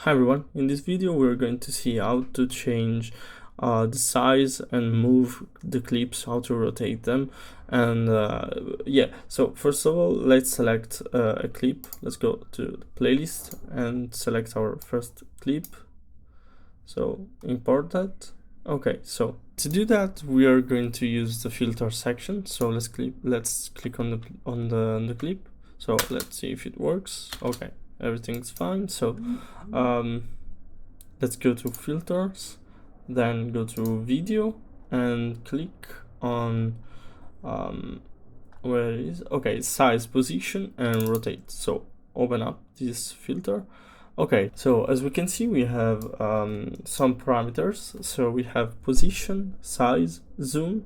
Hi everyone, in this video we're going to see how to change the size and move the clips, how to rotate them, and yeah, so first of all let's select a clip. Let's go to the playlist and select our first clip, so import that. Okay, so to do that we are going to use the filter section, so let's click on the clip. So let's see if it works. Okay, everything's fine. So let's go to filters, then go to video and click on where it is. Okay, size, position and rotate. So open up this filter. Okay, so as we can see we have some parameters. So we have position, size, zoom,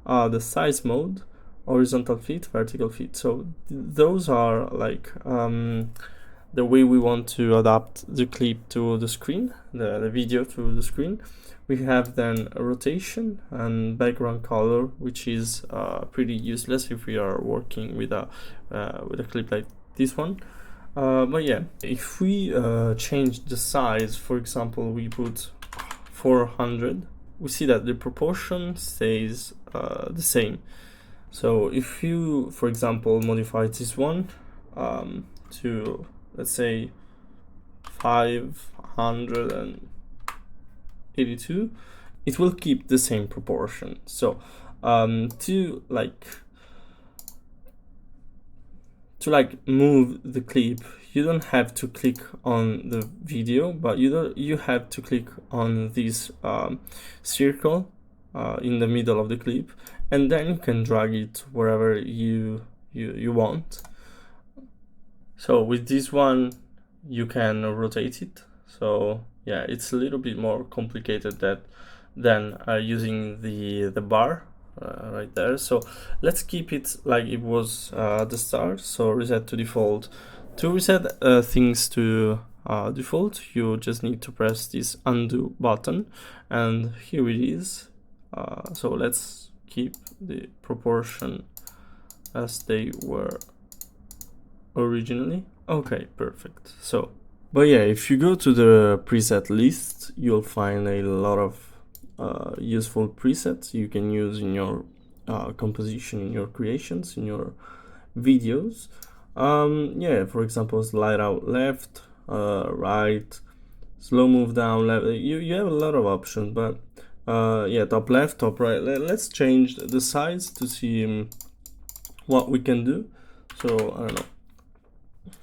the size mode, horizontal fit, vertical fit. So those are like the way we want to adapt the clip to the screen, the video to the screen. We have then a rotation and background color, which is pretty useless if we are working with a clip like this one. But yeah, if we change the size, for example, we put 400, we see that the proportion stays the same. So if you, for example, modify this one to, let's say, 582, it will keep the same proportion. So to move the clip, you don't have to click on the video, but you have to click on this circle in the middle of the clip, and then you can drag it wherever you want. So with this one you can rotate it. So yeah, it's a little bit more complicated than using the bar right there. So let's keep it like it was the start. So reset to default. To reset things to default, you just need to press this undo button, and here it is. So let's keep the proportion as they were originally. Okay, perfect. So, but yeah, if you go to the preset list, you'll find a lot of useful presets you can use in your composition, in your creations, in your videos. Yeah, for example, slide out left, right, slow move down left. You have a lot of options, but yeah, top left, top right. Let's change the size to see what we can do. So I don't know,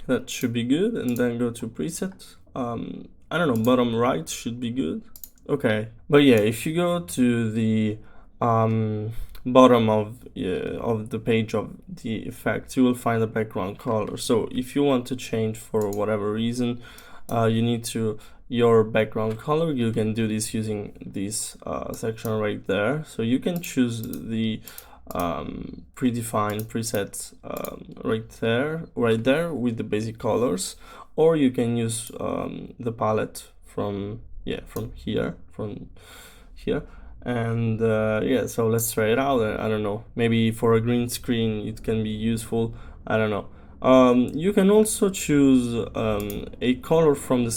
that should be good, and then go to preset. I don't know, bottom right should be good. Okay, but yeah, if you go to the bottom of the page of the effects, you will find the background color. So if you want to change for whatever reason, you need to your background color, you can do this using this section right there. So you can choose the predefined presets right there with the basic colors, or you can use the palette from here, and yeah, so let's try it out. I don't know, maybe for a green screen it can be useful. I don't know. You can also choose a color from the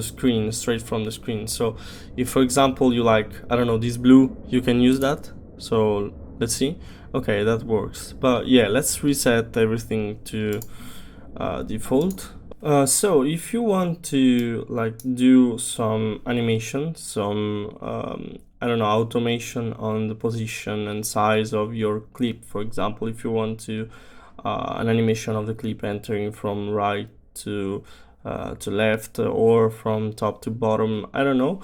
screen, straight from the screen. So if, for example, you like, I don't know, this blue, you can use that. So let's see. Okay, that works. But yeah, let's reset everything to default. So if you want to like do some animation, some I don't know, automation on the position and size of your clip, for example, if you want to an animation of the clip entering from right to left, or from top to bottom, I don't know,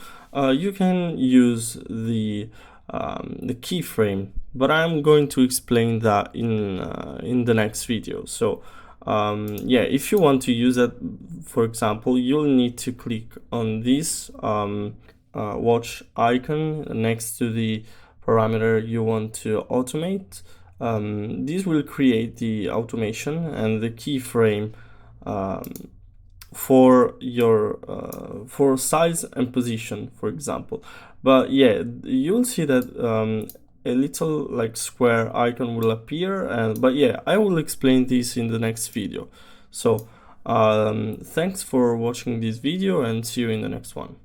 you can use the keyframe, but I'm going to explain that in the next video. So yeah, if you want to use that, for example, you'll need to click on this watch icon next to the parameter you want to automate. This will create the automation and the keyframe for your for size and position, for example. But yeah, you'll see that a little like square icon will appear, but yeah, I will explain this in the next video. So Thanks for watching this video and see you in the next one.